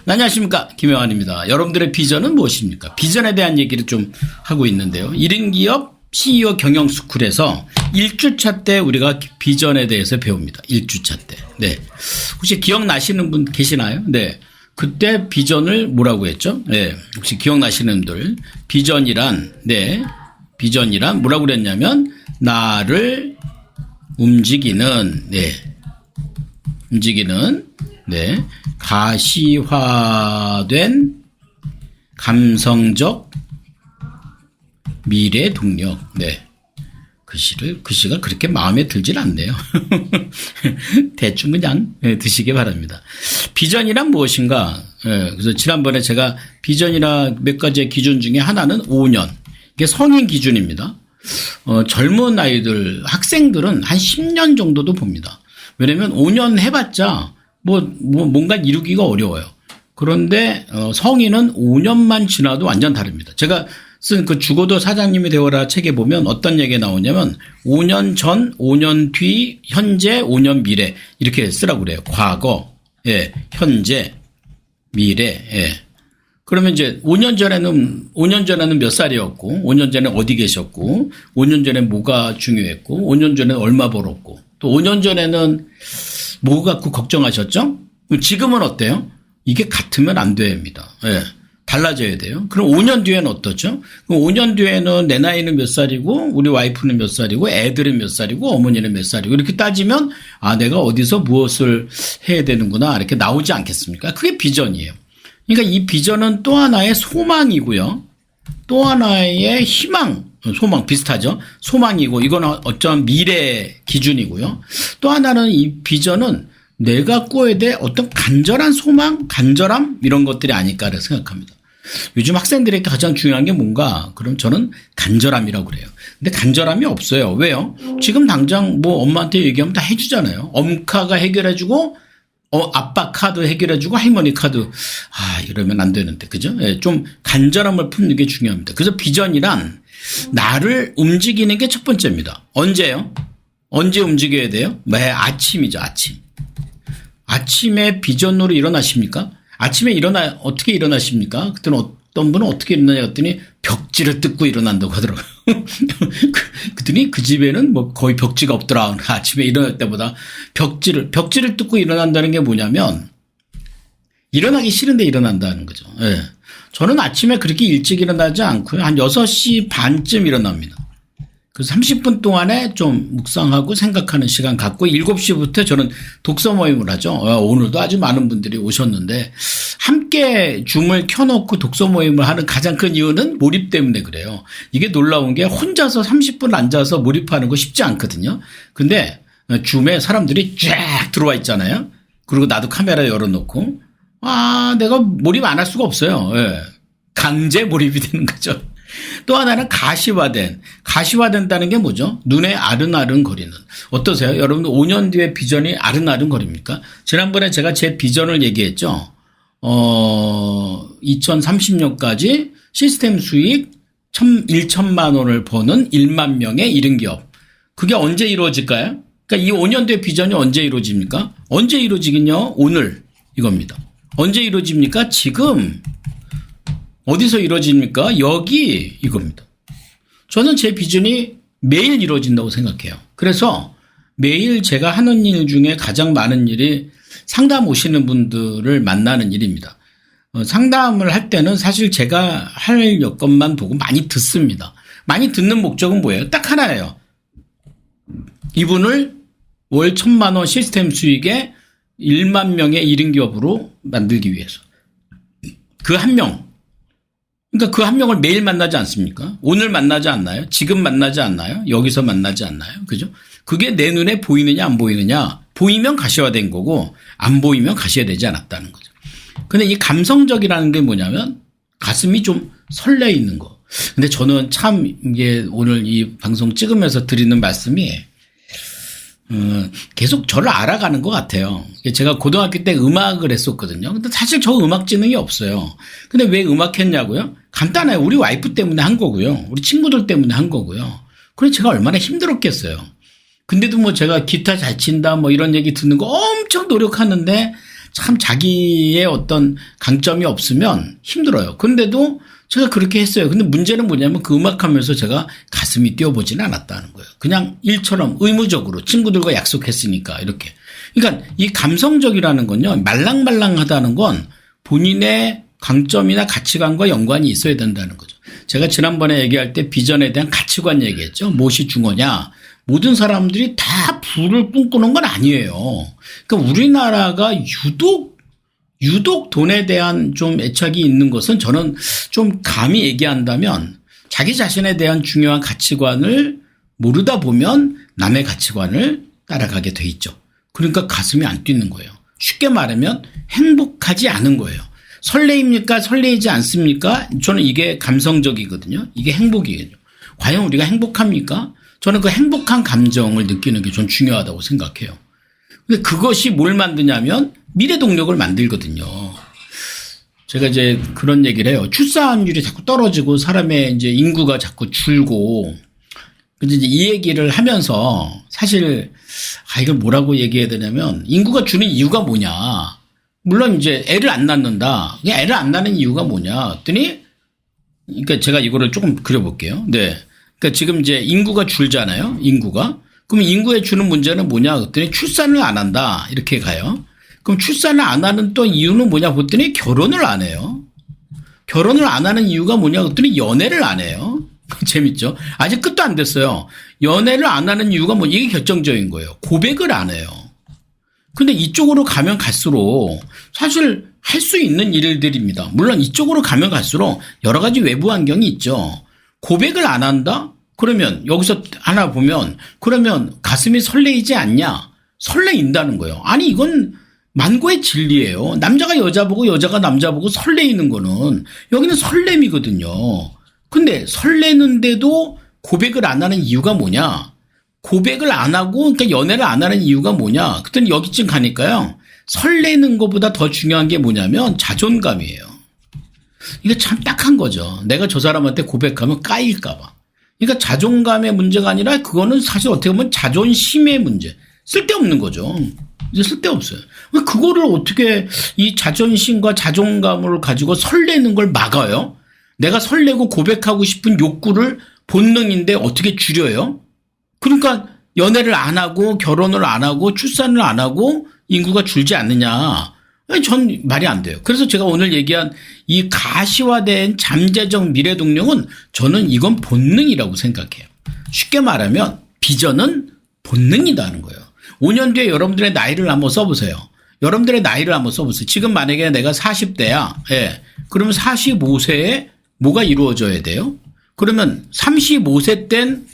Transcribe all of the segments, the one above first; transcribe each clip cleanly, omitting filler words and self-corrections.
안녕하십니까, 김영환입니다. 여러분들의 비전은 무엇입니까? 비전에 대한 얘기를 좀 하고 있는데요. 1인 기업 CEO 경영 스쿨에서 1주차 때 우리가 비전에 대해서 배웁니다. 1주차 때. 네. 혹시 기억나시는 분 계시나요? 네. 그때 비전을 뭐라고 했죠? 네. 혹시 기억나시는 분들. 비전이란 뭐라고 그랬냐면, 나를 움직이는, 가시화된 감성적 미래 동력. 글씨가 그렇게 마음에 들질 않네요. 대충 그냥 드시기 바랍니다. 비전이란 무엇인가? 그래서 지난번에 제가 비전이라 몇 가지의 기준 중에 하나는 5년. 이게 성인 기준입니다. 젊은 아이들, 학생들은 한 10년 정도도 봅니다. 왜냐면 5년 해봤자 뭔가 이루기가 어려워요. 그런데 성인은 5년만 지나도 완전 다릅니다. 제가 쓴 그 죽어도 사장님이 되어라 책에 보면 어떤 얘기가 나오냐면 5년 전, 5년 뒤, 현재, 5년 미래 이렇게 쓰라고 그래요. 과거, 현재, 미래. 그러면 이제 5년 전에는 몇 살이었고, 5년 전에 어디 계셨고, 5년 전에 뭐가 중요했고, 5년 전에 얼마 벌었고, 또 5년 전에는 뭐 갖고 걱정하셨죠? 지금은 어때요? 이게 같으면 안 됩니다. 달라져야 돼요. 그럼 5년 뒤에는 어떻죠? 그럼 5년 뒤에는 내 나이는 몇 살이고, 우리 와이프는 몇 살이고, 애들은 몇 살이고, 어머니는 몇 살이고, 이렇게 따지면, 내가 어디서 무엇을 해야 되는구나, 이렇게 나오지 않겠습니까? 그게 비전이에요. 그러니까 이 비전은 또 하나의 소망이고요. 또 하나의 희망, 소망 비슷하죠? 소망이고, 이건 어쩌면 미래 기준이고요. 또 하나는 이 비전은 내가 꿔야 될 어떤 간절한 소망, 간절함, 이런 것들이 아닐까를 생각합니다. 요즘 학생들에게 가장 중요한 게 뭔가? 그럼 저는 간절함이라고 그래요. 근데 간절함이 없어요. 왜요? 지금 당장 엄마한테 얘기하면 다 해주잖아요. 엄카가 해결해주고, 아빠 카드 해결해주고, 할머니 카드. 이러면 안 되는데, 그죠? 좀 간절함을 품는 게 중요합니다. 그래서 비전이란 나를 움직이는 게 첫 번째입니다. 언제요? 언제 움직여야 돼요? 아침이죠, 아침. 아침에 비전으로 일어나십니까? 아침에 어떻게 일어나십니까? 그때는 어떤 분은 어떻게 일어나냐 했더니 벽지를 뜯고 일어난다고 하더라고요. 그랬더니 그 집에는 거의 벽지가 없더라. 아침에 일어날 때보다 벽지를 뜯고 일어난다는 게 뭐냐면 일어나기 싫은데 일어난다는 거죠. 저는 아침에 그렇게 일찍 일어나지 않고요. 한 6시 반쯤 일어납니다. 그래서 30분 동안에 좀 묵상하고 생각하는 시간 갖고 7시부터 저는 독서 모임을 하죠. 오늘도 아주 많은 분들이 오셨는데 함께 줌을 켜놓고 독서 모임을 하는 가장 큰 이유는 몰입 때문에 그래요. 이게 놀라운 게 혼자서 30분 앉아서 몰입하는 거 쉽지 않거든요. 근데 줌에 사람들이 쫙 들어와 있잖아요. 그리고 나도 카메라 열어놓고 내가 몰입 안 할 수가 없어요. 강제 몰입이 되는 거죠. 또 하나는 가시화된다는 게 뭐죠? 눈에 아른아른 거리는. 어떠세요? 여러분 5년 뒤에 비전이 아른아른 거립니까? 지난번에 제가 제 비전을 얘기했죠. 2030년까지 시스템 수익 1천만 원을 버는 1만 명의 1인 기업. 그게 언제 이루어질까요? 그러니까 이 5년 뒤의 비전이 언제 이루어집니까? 언제 이루어지긴요? 오늘 이겁니다. 언제 이루어집니까? 지금. 어디서 이루어집니까? 여기 이겁니다. 저는 제 비전이 매일 이루어진다고 생각해요. 그래서 매일 제가 하는 일 중에 가장 많은 일이 상담 오시는 분들을 만나는 일입니다. 상담을 할 때는 사실 제가 할 여건만 보고 많이 듣습니다. 많이 듣는 목적은 뭐예요? 딱 하나예요. 이분을 월 1,000만 원 시스템 수익에 1만 명의 1인 기업으로 만들기 위해서. 그 한 명. 그러니까 그 한 명을 매일 만나지 않습니까? 오늘 만나지 않나요? 지금 만나지 않나요? 여기서 만나지 않나요? 그죠? 그게 내 눈에 보이느냐 안 보이느냐. 보이면 가시화된 거고 안 보이면 가시화되지 않았다는 거죠. 근데 이 감성적이라는 게 뭐냐면 가슴이 좀 설레 있는 거. 근데 저는 참 이게 오늘 이 방송 찍으면서 드리는 말씀이 계속 저를 알아가는 것 같아요. 제가 고등학교 때 음악을 했었거든요. 근데 사실 저 음악 지능이 없어요. 근데 왜 음악 했냐고요? 간단해요. 우리 와이프 때문에 한 거고요. 우리 친구들 때문에 한 거고요. 그래서 제가 얼마나 힘들었겠어요. 근데도 제가 기타 잘 친다 이런 얘기 듣는 거 엄청 노력하는데 참 자기의 어떤 강점이 없으면 힘들어요. 그런데도 제가 그렇게 했어요. 근데 문제는 뭐냐면 그 음악하면서 제가 가슴이 뛰어보지는 않았다는 거예요. 그냥 일처럼 의무적으로 친구들과 약속했으니까 이렇게. 그러니까 이 감성적이라는 건요. 말랑말랑하다는 건 본인의 강점이나 가치관과 연관이 있어야 된다는 거죠. 제가 지난번에 얘기할 때 비전에 대한 가치관 얘기했죠. 무엇이 중요냐. 모든 사람들이 다 부를 꿈꾸는 건 아니에요. 그러니까 우리나라가 유독 돈에 대한 좀 애착이 있는 것은 저는 좀 감히 얘기한다면 자기 자신에 대한 중요한 가치관을 모르다 보면 남의 가치관을 따라가게 돼 있죠. 그러니까 가슴이 안 뛰는 거예요. 쉽게 말하면 행복하지 않은 거예요. 설레입니까? 설레이지 않습니까? 저는 이게 감성적이거든요. 이게 행복이에요. 과연 우리가 행복합니까? 저는 그 행복한 감정을 느끼는 게 좀 중요하다고 생각해요. 근데 그것이 뭘 만드냐면 미래 동력을 만들거든요. 제가 이제 그런 얘기를 해요. 출산율이 자꾸 떨어지고 사람의 이제 인구가 자꾸 줄고. 근데 이제 이 얘기를 하면서 사실 이걸 뭐라고 얘기해야 되냐면 인구가 주는 이유가 뭐냐. 물론 이제 애를 안 낳는다. 애를 안 낳는 이유가 뭐냐. 했더니 그러니까 제가 이거를 조금 그려볼게요. 네. 그러니까 지금 이제 인구가 줄잖아요. 인구가. 그럼 인구에 주는 문제는 뭐냐. 그랬더니 출산을 안 한다. 이렇게 가요. 그럼 출산을 안 하는 또 이유는 뭐냐. 그랬더니 결혼을 안 해요. 결혼을 안 하는 이유가 뭐냐. 그랬더니 연애를 안 해요. 재밌죠? 아직 끝도 안 됐어요. 연애를 안 하는 이유가 뭐 이게 결정적인 거예요. 고백을 안 해요. 근데 이쪽으로 가면 갈수록 사실 할 수 있는 일들입니다. 물론 이쪽으로 가면 갈수록 여러 가지 외부 환경이 있죠. 고백을 안 한다? 그러면 여기서 하나 보면 그러면 가슴이 설레이지 않냐? 설레인다는 거예요. 아니 이건 만고의 진리예요. 남자가 여자 보고 여자가 남자 보고 설레이는 거는 여기는 설렘이거든요. 근데 설레는데도 고백을 안 하는 이유가 뭐냐? 고백을 안 하고 그러니까 연애를 안 하는 이유가 뭐냐? 그랬더니 여기쯤 가니까요. 설레는 것보다 더 중요한 게 뭐냐면 자존감이에요. 이게 참 딱한 거죠. 내가 저 사람한테 고백하면 까일까 봐. 그러니까 자존감의 문제가 아니라 그거는 사실 어떻게 보면 자존심의 문제. 쓸데없는 거죠. 이제 쓸데없어요. 그거를 어떻게 이 자존심과 자존감을 가지고 설레는 걸 막아요? 내가 설레고 고백하고 싶은 욕구를 본능인데 어떻게 줄여요? 그러니까 연애를 안 하고 결혼을 안 하고 출산을 안 하고 인구가 줄지 않느냐. 전 말이 안 돼요. 그래서 제가 오늘 얘기한 이 가시화된 잠재적 미래 동력은 저는 이건 본능이라고 생각해요. 쉽게 말하면 비전은 본능이라는 거예요. 5년 뒤에 여러분들의 나이를 한번 써보세요. 여러분들의 나이를 한번 써보세요. 지금 만약에 내가 40대야. 예. 그러면 45세에 뭐가 이루어져야 돼요? 그러면 35세 땐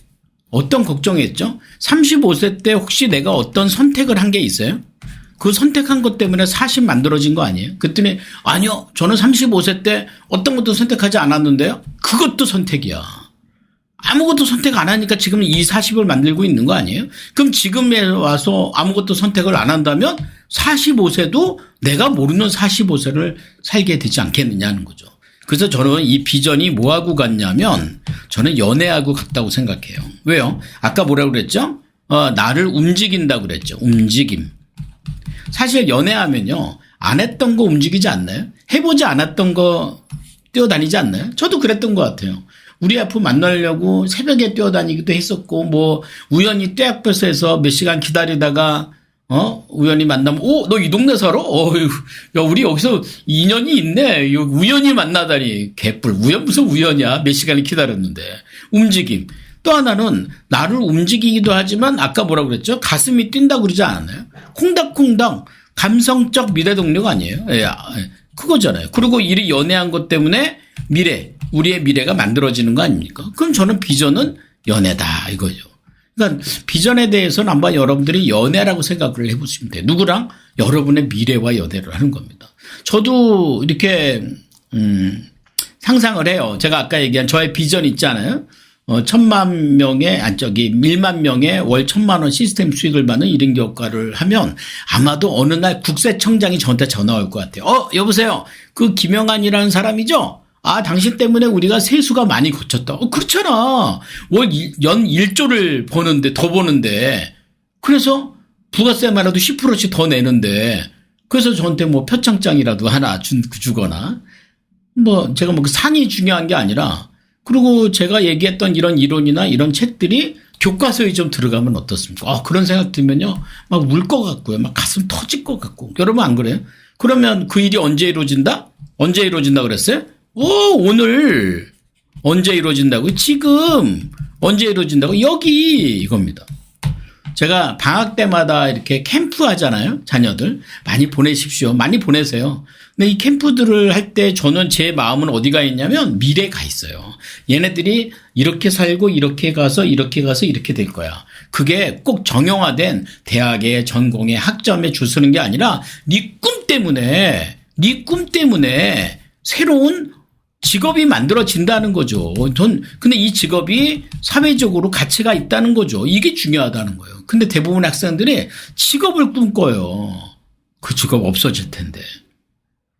어떤 걱정했죠? 35세 때 혹시 내가 어떤 선택을 한 게 있어요? 그 선택한 것 때문에 40 만들어진 거 아니에요? 그랬더니 아니요. 저는 35세 때 어떤 것도 선택하지 않았는데요. 그것도 선택이야. 아무것도 선택 안 하니까 지금 이 40을 만들고 있는 거 아니에요? 그럼 지금에 와서 아무것도 선택을 안 한다면 45세도 내가 모르는 45세를 살게 되지 않겠느냐는 거죠. 그래서 저는 이 비전이 뭐하고 같냐면 저는 연애하고 같다고 생각해요. 왜요? 아까 뭐라고 그랬죠? 나를 움직인다고 그랬죠. 움직임. 사실 연애하면요. 안 했던 거 움직이지 않나요? 해보지 않았던 거 뛰어다니지 않나요? 저도 그랬던 것 같아요. 우리 앞으로 만나려고 새벽에 뛰어다니기도 했었고 뭐 우연히 떼약버스에서 몇 시간 기다리다가 우연히 만나면 너 이 동네 살아? 야 우리 여기서 인연이 있네. 우연히 만나다니 개뿔. 무슨 우연이야. 몇 시간을 기다렸는데. 움직임. 또 하나는 나를 움직이기도 하지만 아까 뭐라고 그랬죠? 가슴이 뛴다고 그러지 않았나요? 콩닥콩닥 감성적 미래 동력 아니에요? 그거잖아요. 그리고 이리 연애한 것 때문에 우리의 미래가 만들어지는 거 아닙니까? 그럼 저는 비전은 연애다 이거죠. 그러니까 비전에 대해서는 한번 여러분들이 연애라고 생각을 해보시면 돼요. 누구랑? 여러분의 미래와 연애를 하는 겁니다. 저도 이렇게 상상을 해요. 제가 아까 얘기한 저의 비전 있잖아요. 1,000만 명의 1만 명의 월 1,000만 원 시스템 수익을 받는 1인 교과를 하면 아마도 어느 날 국세청장이 저한테 전화 올 것 같아요. 여보세요. 그 김영환이라는 사람이죠? 당신 때문에 우리가 세수가 많이 거쳤다. 그렇잖아. 연 1조를 더 버는데. 그래서 부가세만 해도 10%씩 더 내는데. 그래서 저한테 뭐 표창장이라도 하나 주거나, 뭐 제가 뭐 그 상이 중요한 게 아니라, 그리고 제가 얘기했던 이런 이론이나 이런 책들이 교과서에 좀 들어가면 어떻습니까? 그런 생각 들면요, 막 울 것 같고요, 막 가슴 터질 것 같고. 여러분 안 그래요? 그러면 그 일이 언제 이루어진다? 언제 이루어진다 그랬어요? 오늘 언제 이루어진다고요? 지금 언제 이루어진다고? 여기 이겁니다. 제가 방학 때마다 이렇게 캠프 하잖아요. 자녀들 많이 보내십시오. 많이 보내세요. 근데 이 캠프들을 할 때 저는 제 마음은 어디가 있냐면 미래에 가 있어요. 얘네들이 이렇게 살고 이렇게 가서 이렇게 될 거야. 그게 꼭 정형화된 대학의 전공의 학점에 줄 서는 게 아니라 네 꿈 때문에 새로운 직업이 만들어진다는 거죠. 근데 이 직업이 사회적으로 가치가 있다는 거죠. 이게 중요하다는 거예요. 근데 대부분 학생들이 직업을 꿈꿔요. 그 직업 없어질 텐데.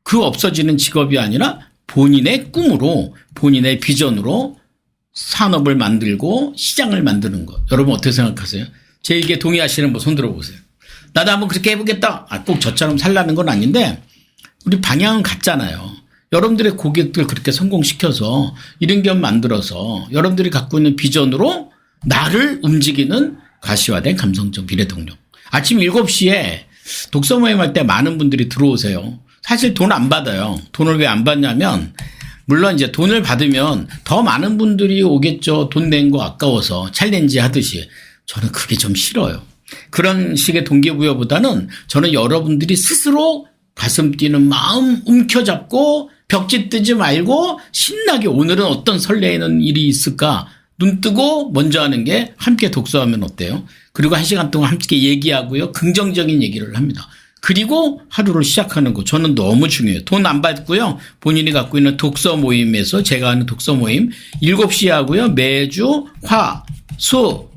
그 없어지는 직업이 아니라 본인의 꿈으로, 본인의 비전으로 산업을 만들고 시장을 만드는 것. 여러분 어떻게 생각하세요? 제 얘기에 동의하시는 분 손 들어보세요. 나도 한번 그렇게 해보겠다. 꼭 저처럼 살라는 건 아닌데 우리 방향은 같잖아요. 여러분들의 고객들 그렇게 성공시켜서 이런 기업 만들어서 여러분들이 갖고 있는 비전으로 나를 움직이는 가시화된 감성적 미래동력. 아침 7시에 독서 모임 할 때 많은 분들이 들어오세요. 사실 돈 안 받아요. 돈을 왜 안 받냐면 물론 이제 돈을 받으면 더 많은 분들이 오겠죠. 돈 낸 거 아까워서 챌린지 하듯이. 저는 그게 좀 싫어요. 그런 식의 동기부여보다는 저는 여러분들이 스스로 가슴 뛰는 마음 움켜잡고 벽지 뜨지 말고 신나게 오늘은 어떤 설레이는 일이 있을까 눈 뜨고 먼저 하는 게 함께 독서하면 어때요? 그리고 1시간 동안 함께 얘기하고요. 긍정적인 얘기를 합니다. 그리고 하루를 시작하는 거 저는 너무 중요해요. 돈 안 받고요. 본인이 갖고 있는 독서 모임에서 제가 하는 독서 모임 7시에 하고요. 매주 화, 수,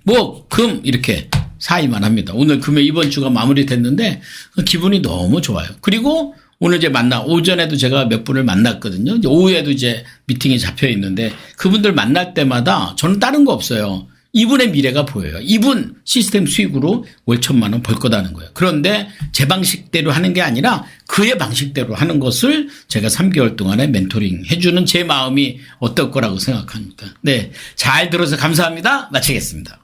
목, 금 이렇게 4일만 합니다. 오늘 금요일 이번 주가 마무리됐는데 기분이 너무 좋아요. 그리고 오늘 이제 오전에도 제가 몇 분을 만났거든요. 이제 오후에도 이제 미팅이 잡혀 있는데 그분들 만날 때마다 저는 다른 거 없어요. 이분의 미래가 보여요. 이분 시스템 수익으로 월 1,000만 원 벌 거다는 거예요. 그런데 제 방식대로 하는 게 아니라 그의 방식대로 하는 것을 제가 3개월 동안에 멘토링 해주는 제 마음이 어떨 거라고 생각합니다. 네. 잘 들어서 감사합니다. 마치겠습니다.